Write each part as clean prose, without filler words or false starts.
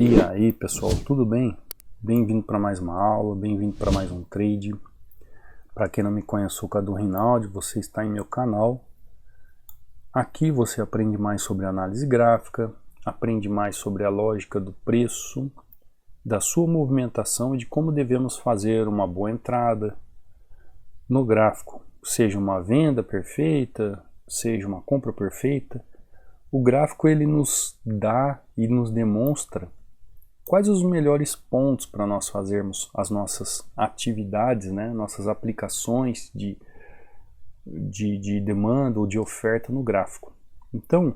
E aí pessoal, tudo bem? Bem-vindo para mais uma aula, bem-vindo para mais um trade. Para quem não me conhece, eu sou o Cadu Rinaldi, você está em meu canal. Aqui você aprende mais sobre análise gráfica, aprende mais sobre a lógica do preço, da sua movimentação e de como devemos fazer uma boa entrada no gráfico, seja uma venda perfeita, seja uma compra perfeita. O gráfico ele nos dá e nos demonstra quais os melhores pontos para nós fazermos as nossas atividades, né? Nossas aplicações de demanda ou de oferta no gráfico. Então,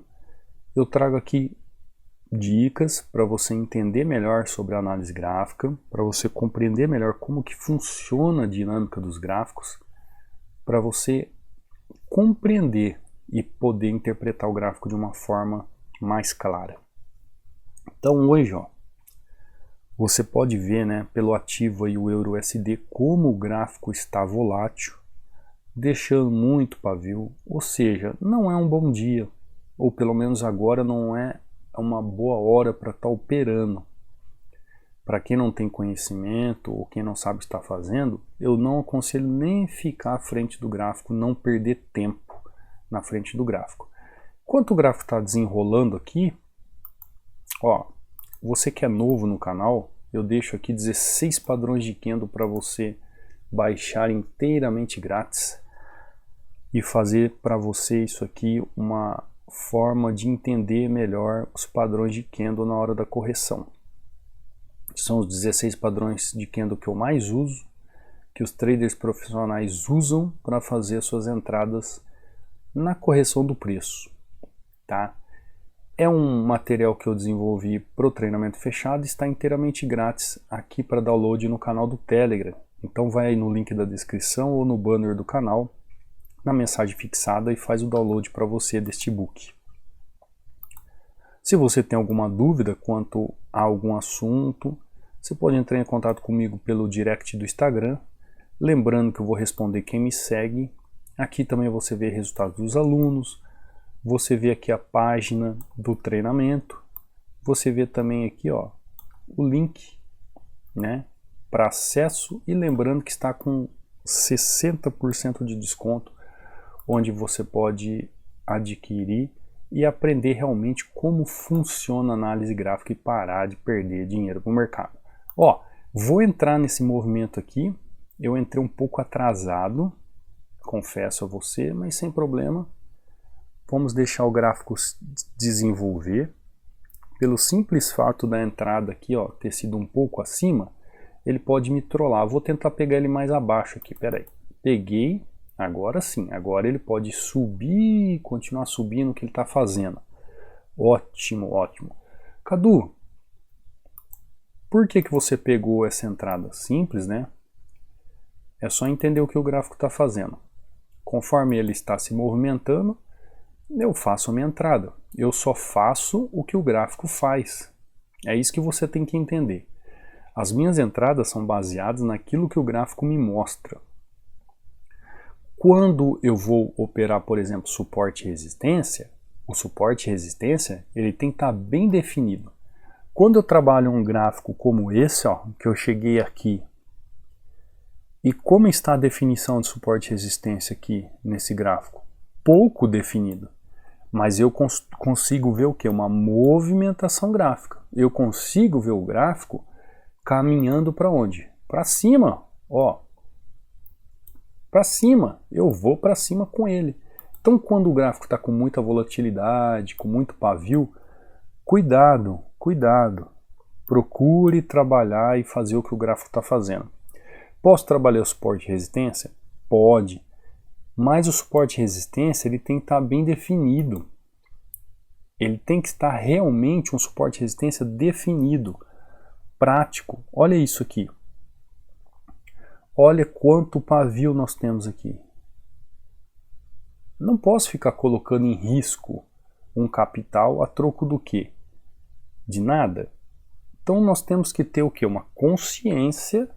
eu trago aqui dicas para você entender melhor sobre a análise gráfica, para você compreender melhor como que funciona a dinâmica dos gráficos, para você compreender e poder interpretar o gráfico de uma forma mais clara. Então hoje, você pode ver, né, pelo ativo aí o EURUSD como o gráfico está volátil, deixando muito pavio, ou seja, não é um bom dia, ou pelo menos agora não é uma boa hora para estar operando. Para quem não tem conhecimento ou quem não sabe o que está fazendo, eu não aconselho nem ficar à frente do gráfico, não perder tempo na frente do gráfico. Enquanto o gráfico está desenrolando aqui, você que é novo no canal, eu deixo aqui 16 padrões de candle para você baixar inteiramente grátis e fazer para você isso aqui uma forma de entender melhor os padrões de candle na hora da correção. São os 16 padrões de candle que eu mais uso, que os traders profissionais usam para fazer as suas entradas na correção do preço, tá? É um material que eu desenvolvi para o treinamento fechado e está inteiramente grátis aqui para download no canal do Telegram. Então vai aí no link da descrição ou no banner do canal, na mensagem fixada, e faz o download para você deste book. Se você tem alguma dúvida quanto a algum assunto, você pode entrar em contato comigo pelo direct do Instagram. Lembrando que eu vou responder quem me segue. Aqui também você vê resultados dos alunos. Você vê aqui a página do treinamento. Você vê também aqui o link, né, para acesso. E lembrando que está com 60% de desconto, onde você pode adquirir e aprender realmente como funciona a análise gráfica e parar de perder dinheiro para o mercado. Vou entrar nesse movimento aqui. Eu entrei um pouco atrasado, confesso a você, mas sem problema. Vamos deixar o gráfico desenvolver. Pelo simples fato da entrada aqui ter sido um pouco acima, ele pode me trollar. Vou tentar pegar ele mais abaixo aqui, peraí. Peguei, agora sim, agora ele pode subir, continuar subindo o que ele está fazendo. Ótimo, ótimo. Cadu, por que você pegou essa entrada? Simples, né? É só entender o que o gráfico está fazendo. Conforme ele está se movimentando, eu faço a minha entrada. Eu só faço o que o gráfico faz. É isso que você tem que entender. As minhas entradas são baseadas naquilo que o gráfico me mostra. Quando eu vou operar, por exemplo, suporte e resistência, o suporte e resistência ele tem que estar bem definido. Quando eu trabalho um gráfico como esse, que eu cheguei aqui, e como está a definição de suporte e resistência aqui nesse gráfico? Pouco definido. Mas eu consigo ver o que? Uma movimentação gráfica. Eu consigo ver o gráfico caminhando para onde? Para cima, para cima. Eu vou para cima com ele. Então quando o gráfico está com muita volatilidade, com muito pavio, cuidado, cuidado. Procure trabalhar e fazer o que o gráfico está fazendo. Posso trabalhar o suporte e resistência? Pode. Mas o suporte e resistência ele tem que estar bem definido. Ele tem que estar realmente um suporte e resistência definido, prático. Olha isso aqui. Olha quanto pavio nós temos aqui. Não posso ficar colocando em risco um capital a troco do quê? De nada. Então nós temos que ter o quê? Uma consciência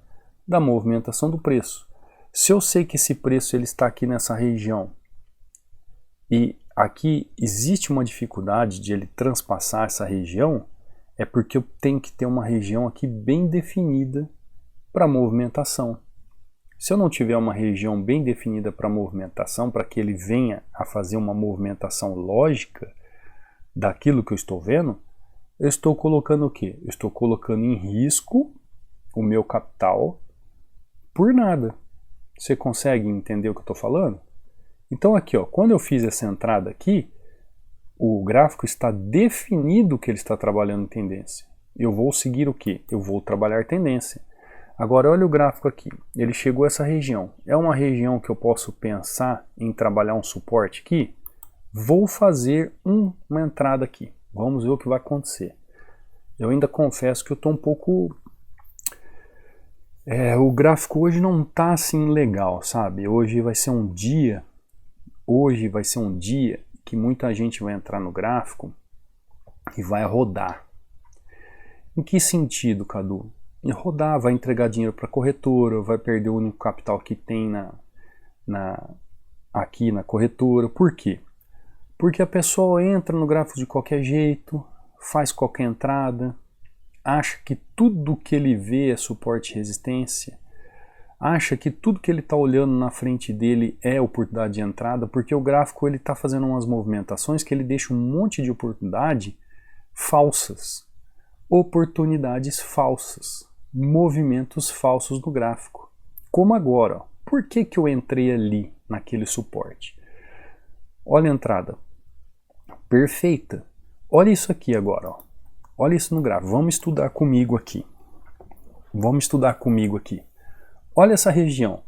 da movimentação do preço. Se eu sei que esse preço ele está aqui nessa região e aqui existe uma dificuldade de ele transpassar essa região, É porque eu tenho que ter uma região aqui bem definida para movimentação. Se eu não tiver uma região bem definida para movimentação, para que ele venha a fazer uma movimentação lógica daquilo que eu estou vendo, eu estou colocando o quê? Eu estou colocando em risco o meu capital por nada. Você consegue entender o que eu estou falando? Então aqui, ó, quando eu fiz essa entrada aqui, o gráfico está definido que ele está trabalhando em tendência. Eu vou seguir o quê? Eu vou trabalhar tendência. Agora olha o gráfico aqui, ele chegou a essa região. É uma região que eu posso pensar em trabalhar um suporte aqui? Vou fazer uma entrada aqui. Vamos ver o que vai acontecer. Eu ainda confesso que eu estou um pouco... o gráfico hoje não está assim legal, sabe? Hoje vai ser um dia que muita gente vai entrar no gráfico e vai rodar. Em que sentido, Cadu? E rodar, vai entregar dinheiro para a corretora, vai perder o único capital que tem aqui na corretora. Por quê? Porque a pessoa entra no gráfico de qualquer jeito, faz qualquer entrada, acha que tudo que ele vê é suporte e resistência, acha que tudo que ele está olhando na frente dele é oportunidade de entrada, porque o gráfico ele está fazendo umas movimentações que ele deixa um monte de oportunidade falsas, oportunidades falsas, movimentos falsos no gráfico. Como agora, ó. Por que eu entrei ali naquele suporte? Olha a entrada, perfeita. Olha isso aqui agora, ó. Olha isso no gráfico. Vamos estudar comigo aqui. Olha essa região.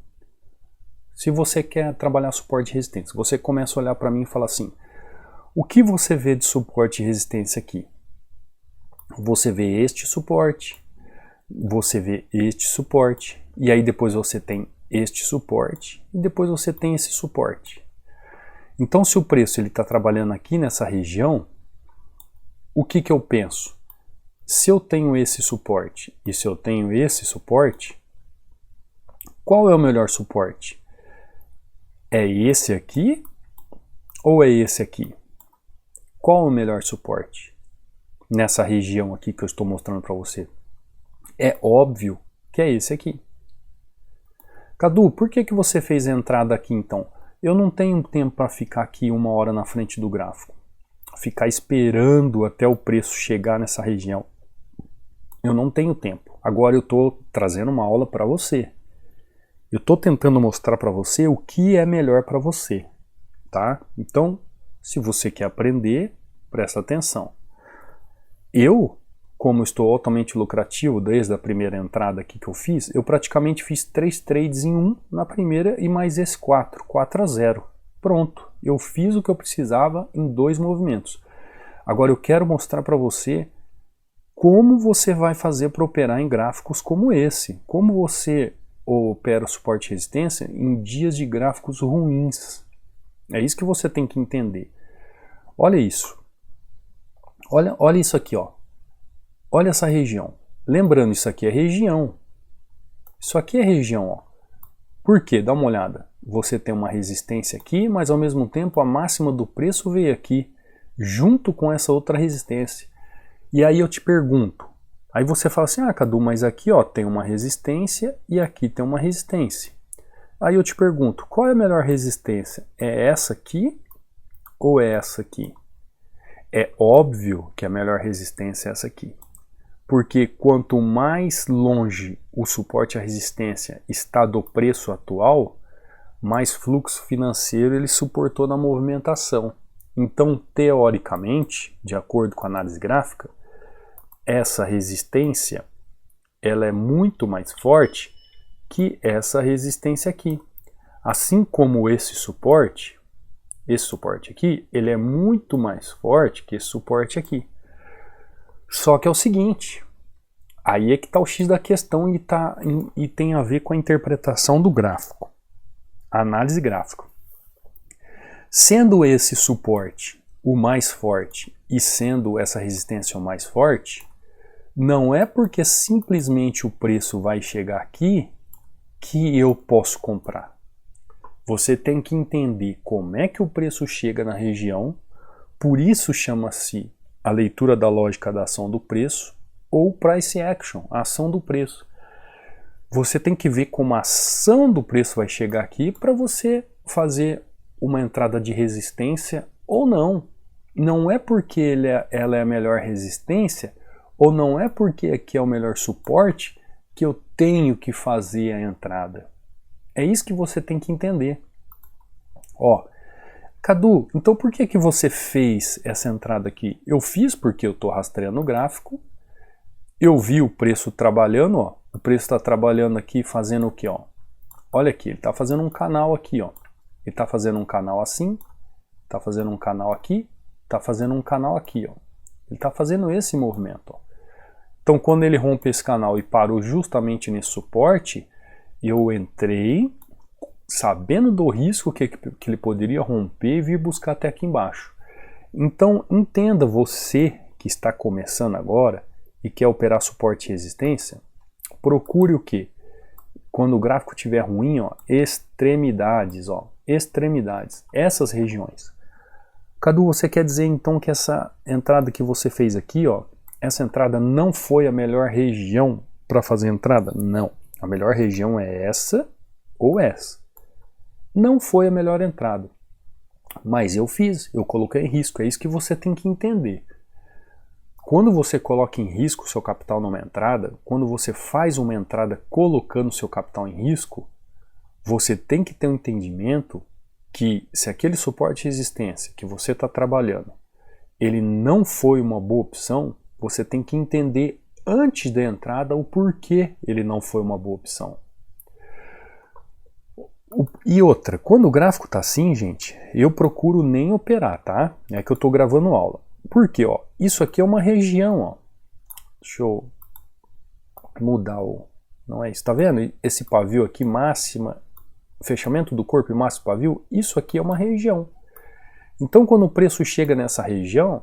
Se você quer trabalhar suporte e resistência, você começa a olhar para mim e fala assim: o que você vê de suporte e resistência aqui? Você vê este suporte, você vê este suporte, e aí depois você tem este suporte, e depois você tem esse suporte. Então, se o preço está trabalhando aqui nessa região, o que eu penso? Se eu tenho esse suporte e se eu tenho esse suporte, qual é o melhor suporte? É esse aqui ou é esse aqui? Qual é o melhor suporte nessa região aqui que eu estou mostrando para você? É óbvio que é esse aqui. Cadu, por que você fez a entrada aqui então? Eu não tenho tempo para ficar aqui 1 hora na frente do gráfico, ficar esperando até o preço chegar nessa região. Eu não tenho tempo. Agora eu estou trazendo uma aula para você. Eu estou tentando mostrar para você o que é melhor para você, tá? Então, se você quer aprender, presta atenção. Eu, como estou altamente lucrativo desde a primeira entrada aqui que eu fiz, eu praticamente fiz 3 trades em 1 na primeira e mais esse 4-0. Pronto, eu fiz o que eu precisava em 2 movimentos. Agora eu quero mostrar para você como você vai fazer para operar em gráficos como esse. Como você opera o suporte e resistência em dias de gráficos ruins. É isso que você tem que entender. Olha isso. Olha isso aqui, ó. Olha essa região. Lembrando, isso aqui é região. Isso aqui é região, ó. Por quê? Dá uma olhada. Você tem uma resistência aqui, mas ao mesmo tempo a máxima do preço veio aqui, junto com essa outra resistência. E aí eu te pergunto, aí você fala assim, ah, Cadu, mas aqui ó, tem uma resistência e aqui tem uma resistência. Aí eu te pergunto, qual é a melhor resistência? É essa aqui ou é essa aqui? É óbvio que a melhor resistência é essa aqui. Porque quanto mais longe o suporte e a resistência está do preço atual, mais fluxo financeiro ele suportou na movimentação. Então, teoricamente, de acordo com a análise gráfica, essa resistência ela é muito mais forte que essa resistência aqui. Assim como esse suporte aqui, ele é muito mais forte que esse suporte aqui. Só que é o seguinte, aí é que está o X da questão e tem a ver com a interpretação do gráfico, a análise gráfica. Sendo esse suporte o mais forte e sendo essa resistência o mais forte, não é porque simplesmente o preço vai chegar aqui que eu posso comprar. Você tem que entender como é que o preço chega na região, por isso chama-se a leitura da lógica da ação do preço, ou price action, a ação do preço. Você tem que ver como a ação do preço vai chegar aqui para você fazer uma entrada de resistência ou não. Não é porque ela é a melhor resistência, ou não é porque aqui é o melhor suporte, que eu tenho que fazer a entrada. É isso que você tem que entender. Ó, Cadu, então por que você fez essa entrada aqui? Eu fiz porque eu estou rastreando o gráfico, eu vi o preço trabalhando, ó. O preço está trabalhando aqui fazendo o que, ó? Olha aqui, ele está fazendo um canal aqui, ó. Ele está fazendo um canal assim, está fazendo um canal aqui, está fazendo um canal aqui, ó. Ele está fazendo esse movimento, ó. Então, quando ele rompe esse canal e parou justamente nesse suporte, eu entrei sabendo do risco que ele poderia romper e vir buscar até aqui embaixo. Então, entenda, você que está começando agora e quer operar suporte e resistência, procure o quê? Quando o gráfico estiver ruim, ó, extremidades, ó, extremidades, essas regiões. Cadu, você quer dizer então que essa entrada que você fez aqui, ó, essa entrada não foi a melhor região para fazer entrada? Não, a melhor região é essa ou essa. Não foi a melhor entrada, mas eu fiz, eu coloquei em risco, é isso que você tem que entender. Quando você coloca em risco o seu capital numa entrada, quando você faz uma entrada colocando o seu capital em risco, você tem que ter um entendimento que se aquele suporte de resistência que você está trabalhando, ele não foi uma boa opção, você tem que entender antes da entrada o porquê ele não foi uma boa opção. E outra, quando o gráfico está assim, gente, eu procuro nem operar, tá? É que eu estou gravando aula. Por quê? Ó, isso aqui é uma região, ó. Deixa eu mudar o... Não é isso, tá vendo? Esse pavio aqui, máxima, fechamento do corpo e máximo pavio, isso aqui é uma região. Então, quando o preço chega nessa região,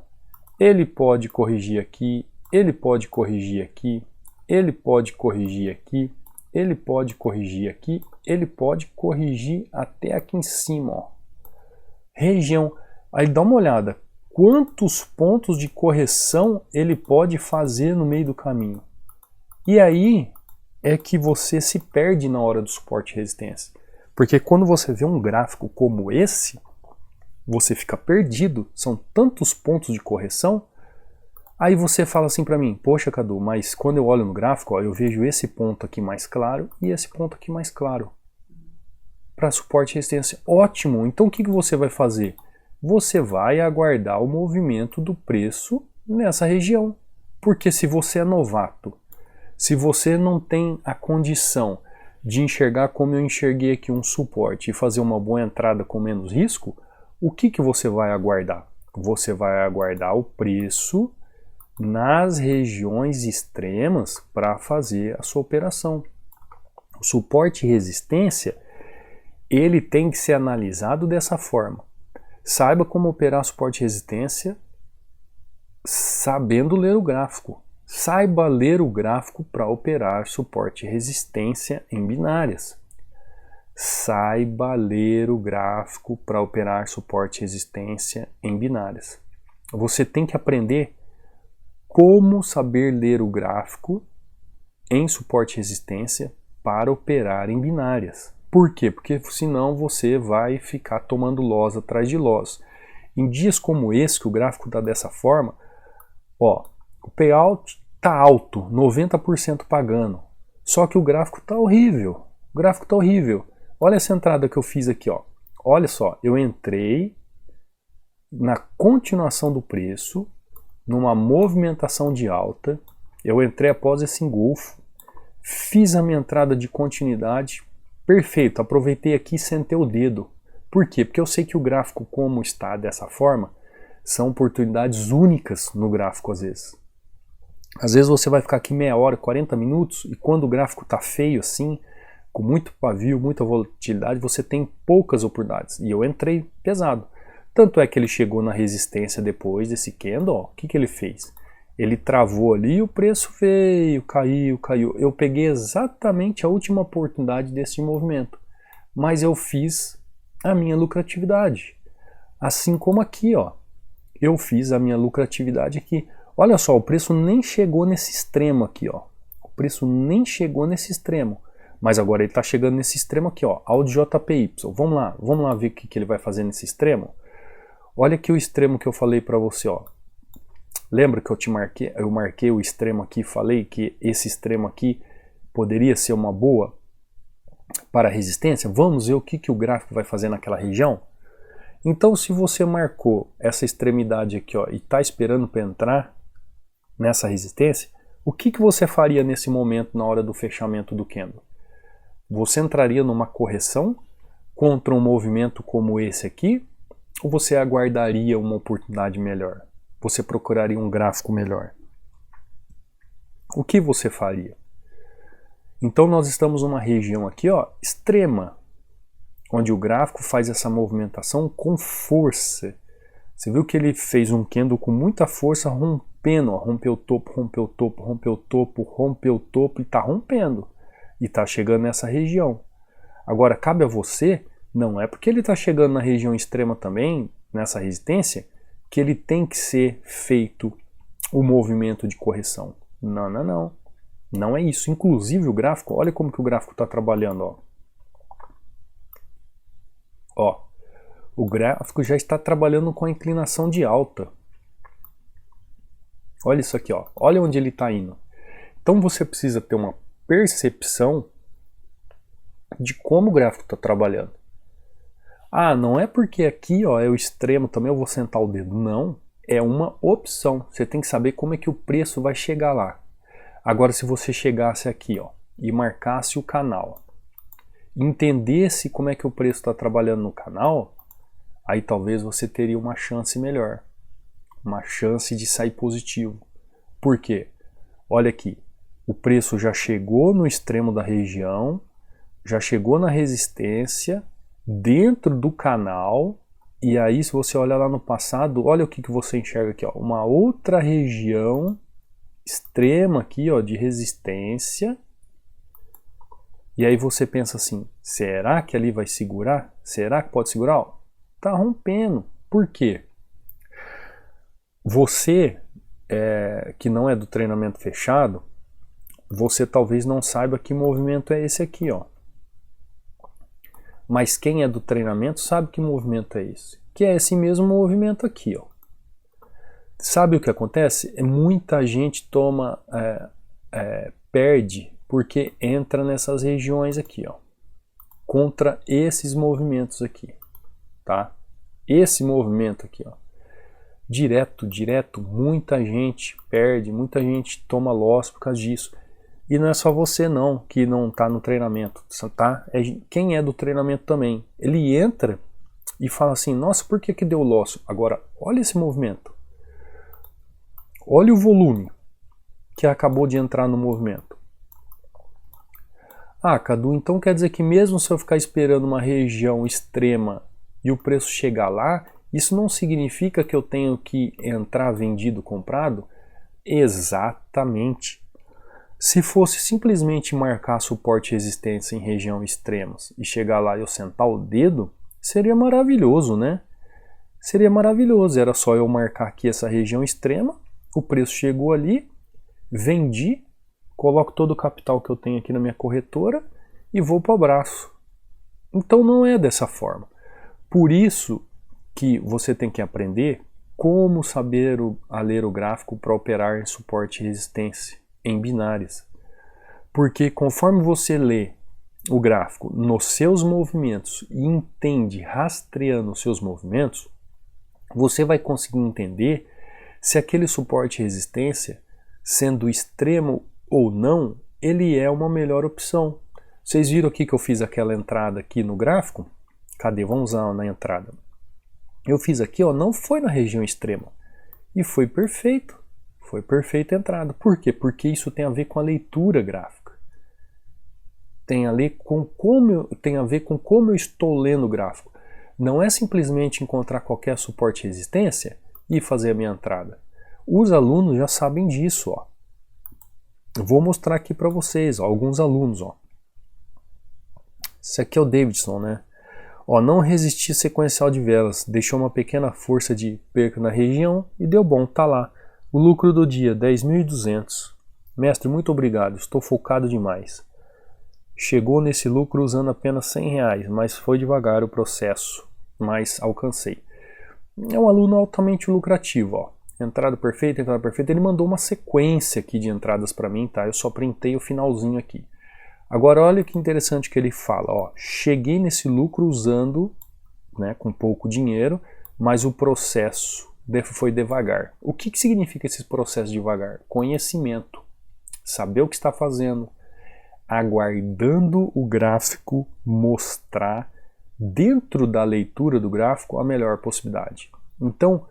ele pode corrigir aqui, ele pode corrigir aqui, ele pode corrigir aqui, ele pode corrigir aqui, ele pode corrigir até aqui em cima, ó. Região. Aí dá uma olhada. Quantos pontos de correção ele pode fazer no meio do caminho. E aí é que você se perde na hora do suporte e resistência. Porque quando você vê um gráfico como esse, você fica perdido. São tantos pontos de correção. Aí você fala assim para mim, poxa Cadu, mas quando eu olho no gráfico, ó, eu vejo esse ponto aqui mais claro e esse ponto aqui mais claro. Para suporte e resistência, ótimo. Então o que você vai fazer? Você vai aguardar o movimento do preço nessa região. Porque se você é novato, se você não tem a condição de enxergar como eu enxerguei aqui um suporte e fazer uma boa entrada com menos risco, o que você vai aguardar? Você vai aguardar o preço nas regiões extremas para fazer a sua operação. O suporte e resistência, ele tem que ser analisado dessa forma. Saiba como operar suporte e resistência sabendo ler o gráfico. Saiba ler o gráfico para operar suporte e resistência em binárias. Saiba ler o gráfico para operar suporte e resistência em binárias. Você tem que aprender como saber ler o gráfico em suporte e resistência para operar em binárias. Por quê? Porque senão você vai ficar tomando loss atrás de loss. Em dias como esse, que o gráfico está dessa forma, ó, o payout está alto, 90% pagando. Só que o gráfico está horrível. O gráfico está horrível. Olha essa entrada que eu fiz aqui, ó. Olha só, eu entrei na continuação do preço, numa movimentação de alta. Eu entrei após esse engolfo, fiz a minha entrada de continuidade. Perfeito, aproveitei aqui e sentei o dedo. Por quê? Porque eu sei que o gráfico como está dessa forma, são oportunidades únicas no gráfico às vezes. Às vezes você vai ficar aqui meia hora, 40 minutos, e quando o gráfico está feio assim, com muito pavio, muita volatilidade, você tem poucas oportunidades. E eu entrei pesado. Tanto é que ele chegou na resistência depois desse candle, ó, o que ele fez? Ele travou ali e o preço veio, caiu. Eu peguei exatamente a última oportunidade desse movimento. Mas eu fiz a minha lucratividade. Assim como aqui, ó. eu fiz a minha lucratividade aqui. Olha só, o preço nem chegou nesse extremo aqui, ó. O preço nem chegou nesse extremo. Mas agora ele está chegando nesse extremo aqui, ó, ao JPY. Vamos lá ver o que ele vai fazer nesse extremo. Olha aqui o extremo que eu falei para você, ó. Lembra que eu marquei o extremo aqui, falei que esse extremo aqui poderia ser uma boa para a resistência? Vamos ver o que o gráfico vai fazer naquela região? Então, se você marcou essa extremidade aqui, ó, e está esperando para entrar nessa resistência, o que você faria nesse momento na hora do fechamento do candle? Você entraria numa correção contra um movimento como esse aqui, ou você aguardaria uma oportunidade melhor? Você procuraria um gráfico melhor? O que você faria? Então nós estamos numa região aqui, ó, extrema, onde o gráfico faz essa movimentação com força. Você viu que ele fez um candle com muita força rompendo, ó, rompeu o topo, rompeu o topo, rompeu o topo, rompeu o topo e está rompendo. E está chegando nessa região. Agora, cabe a você, não é porque ele está chegando na região extrema também, nessa resistência, que ele tem que ser feito o movimento de correção. Não, não, não. Não é isso. Inclusive o gráfico, olha como que o gráfico está trabalhando, ó. Ó, o gráfico já está trabalhando com a inclinação de alta. Olha isso aqui, ó. Olha onde ele está indo. Então você precisa ter uma percepção de como o gráfico está trabalhando. Ah, não é porque aqui, ó, é o extremo também eu vou sentar o dedo. Não, é uma opção. Você tem que saber como é que o preço vai chegar lá. Agora, se você chegasse aqui, ó, e marcasse o canal, entendesse como é que o preço está trabalhando no canal, aí talvez você teria uma chance melhor, uma chance de sair positivo. Por quê? Olha aqui, o preço já chegou no extremo da região, já chegou na resistência, dentro do canal, e aí se você olhar lá no passado, olha o que você enxerga aqui, ó, uma outra região extrema aqui, ó, de resistência. E aí você pensa assim, será que ali vai segurar? Será que pode segurar? Ó, tá rompendo. Por quê? Você que não é do treinamento fechado, você talvez não saiba que movimento é esse aqui, ó. Mas quem é do treinamento sabe que movimento é esse. Que é esse mesmo movimento aqui, ó. Sabe o que acontece? Muita gente perde porque entra nessas regiões aqui, ó, contra esses movimentos aqui, tá? Esse movimento aqui, ó, direto, muita gente perde, muita gente toma loss por causa disso. E não é só você não, que não tá no treinamento, tá? Quem é do treinamento também. Ele entra e fala assim, nossa, por que deu loss? Agora, olha esse movimento. Olha o volume que acabou de entrar no movimento. Ah, Cadu, então quer dizer que mesmo se eu ficar esperando uma região extrema e o preço chegar lá, isso não significa que eu tenho que entrar vendido, comprado? Exatamente. Se fosse simplesmente marcar suporte e resistência em região extremas e chegar lá e eu sentar o dedo, seria maravilhoso, né? Seria maravilhoso, era só eu marcar aqui essa região extrema, o preço chegou ali, vendi, coloco todo o capital que eu tenho aqui na minha corretora e vou para o abraço. Então não é dessa forma. Por isso que você tem que aprender como saber ler o gráfico para operar em suporte e resistência em binárias. Porque conforme você lê o gráfico nos seus movimentos e entende rastreando os seus movimentos, você vai conseguir entender se aquele suporte e resistência, sendo extremo ou não, ele é uma melhor opção. Vocês viram aqui que eu fiz aquela entrada aqui no gráfico? Cadê? Vamos lá na entrada. Eu fiz aqui, ó, não foi na região extrema. E foi perfeito. Foi perfeita a entrada. Por quê? Porque isso tem a ver com a leitura gráfica. Tem a ver com como eu estou lendo o gráfico. Não é simplesmente encontrar qualquer suporte e resistência e fazer a minha entrada. Os alunos já sabem disso, ó. Vou mostrar aqui para vocês, ó, alguns alunos, ó. Esse aqui é o Davidson, né? Ó, não resisti sequencial de velas, deixou uma pequena força de perca na região e deu bom, tá lá. O lucro do dia, 10.200. Mestre, muito obrigado, estou focado demais. Chegou nesse lucro usando apenas R$100, mas foi devagar o processo, mas alcancei. É um aluno altamente lucrativo, ó. Entrada perfeita, ele mandou uma sequência aqui de entradas para mim, tá? Eu só printei o finalzinho aqui. Agora olha que interessante que ele fala, ó, cheguei nesse lucro usando, né, com pouco dinheiro, mas o processo foi devagar. O que significa esse processo devagar? Conhecimento, saber o que está fazendo, aguardando o gráfico mostrar dentro da leitura do gráfico a melhor possibilidade. Então,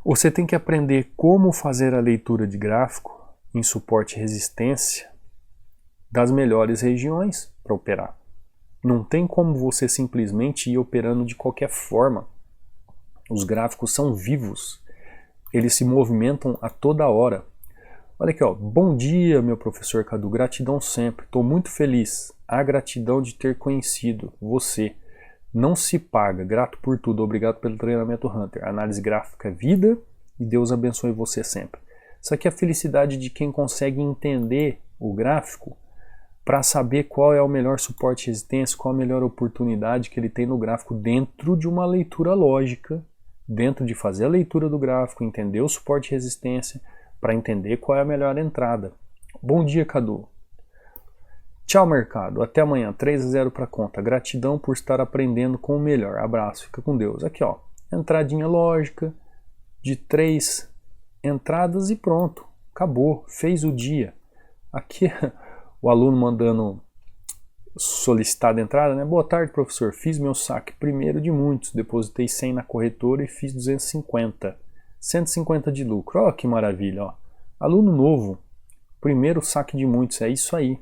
você tem que aprender como fazer a leitura de gráfico em suporte e resistência das melhores regiões para operar. Não tem como você simplesmente ir operando de qualquer forma. Os gráficos são vivos, eles se movimentam a toda hora. Olha aqui, ó. Bom dia, meu professor Cadu, gratidão sempre, estou muito feliz. A gratidão de ter conhecido você. Não se paga, grato por tudo, obrigado pelo treinamento Hunter. Análise gráfica é vida e Deus abençoe você sempre. Isso aqui é a felicidade de quem consegue entender o gráfico para saber qual é o melhor suporte e resistência, qual a melhor oportunidade que ele tem no gráfico dentro de uma leitura lógica, dentro de fazer a leitura do gráfico, entender o suporte e resistência, para entender qual é a melhor entrada. Bom dia, Cadu. Tchau, mercado. Até amanhã. 3-0 para conta. Gratidão por estar aprendendo com o melhor. Abraço. Fica com Deus. Aqui, ó. Entradinha lógica de 3 entradas e pronto. Acabou. Fez o dia. Aqui o aluno mandando solicitar a entrada, né? Boa tarde, professor. Fiz meu saque primeiro de muitos. Depositei 100 na corretora e fiz 250. 150 de lucro. Ó, que maravilha, ó. Aluno novo. Primeiro saque de muitos. É isso aí.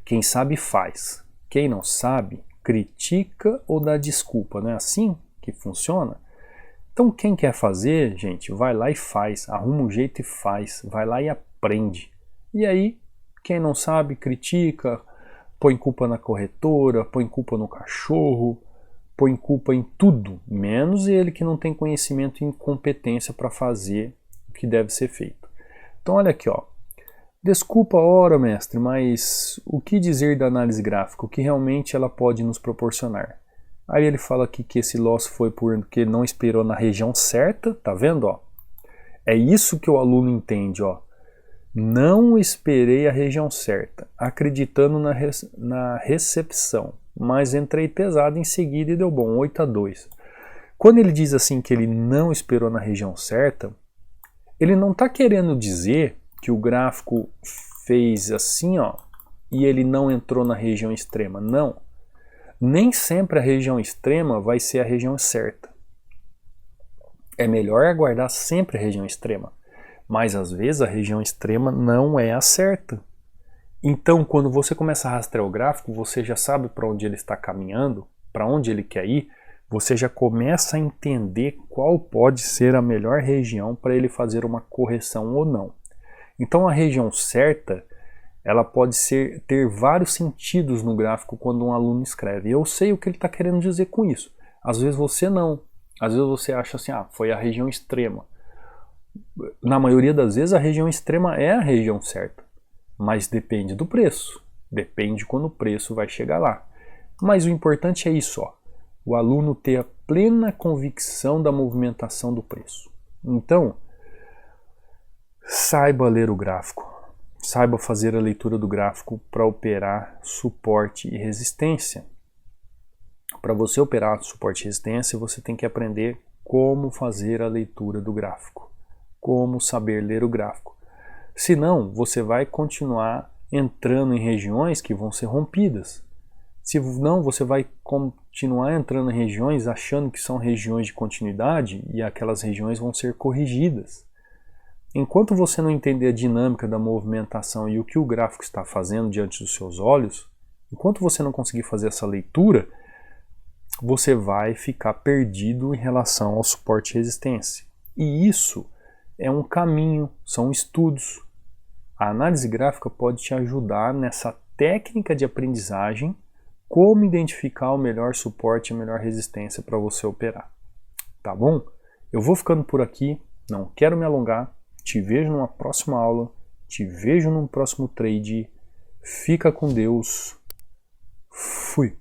Quem sabe faz. Quem não sabe, critica ou dá desculpa. Não é assim que funciona? Então quem quer fazer, gente, vai lá e faz. Arruma um jeito e faz. Vai lá e aprende. E aí, quem não sabe, critica, põe culpa na corretora, põe culpa no cachorro, põe culpa em tudo, menos ele que não tem conhecimento e incompetência para fazer o que deve ser feito. Então olha aqui, ó. Desculpa, ora, mestre, mas o que dizer da análise gráfica? O que realmente ela pode nos proporcionar? Aí ele fala aqui que esse loss foi porque ele não esperou na região certa, tá vendo, ó? É isso que o aluno entende, ó. Não esperei a região certa, acreditando na recepção, mas entrei pesado em seguida e deu bom, 8-2. Quando ele diz assim que ele não esperou na região certa, ele não está querendo dizer que o gráfico fez assim, ó, e ele não entrou na região extrema. Não. Nem sempre a região extrema vai ser a região certa. É melhor aguardar sempre a região extrema. Mas às vezes a região extrema não é a certa. Então, quando você começa a rastrear o gráfico, você já sabe para onde ele está caminhando, para onde ele quer ir, você já começa a entender qual pode ser a melhor região para ele fazer uma correção ou não. Então a região certa, ela pode ter vários sentidos no gráfico quando um aluno escreve. Eu sei o que ele está querendo dizer com isso. Às vezes você não. Às vezes você acha assim, ah, foi a região extrema. Na maioria das vezes a região extrema é a região certa. Mas depende do preço. Depende quando o preço vai chegar lá. Mas o importante é isso, ó. O aluno ter a plena convicção da movimentação do preço. Então, saiba ler o gráfico, saiba fazer a leitura do gráfico para operar suporte e resistência. Para você operar suporte e resistência, você tem que aprender como fazer a leitura do gráfico, como saber ler o gráfico. Senão, você vai continuar entrando em regiões que vão ser rompidas. Se não, você vai continuar entrando em regiões achando que são regiões de continuidade e aquelas regiões vão ser corrigidas. Enquanto você não entender a dinâmica da movimentação e o que o gráfico está fazendo diante dos seus olhos, enquanto você não conseguir fazer essa leitura, você vai ficar perdido em relação ao suporte e resistência. E isso é um caminho, são estudos. A análise gráfica pode te ajudar nessa técnica de aprendizagem como identificar o melhor suporte e a melhor resistência para você operar. Tá bom? Eu vou ficando por aqui, não quero me alongar, te vejo numa próxima aula, te vejo num próximo trade, fica com Deus, fui!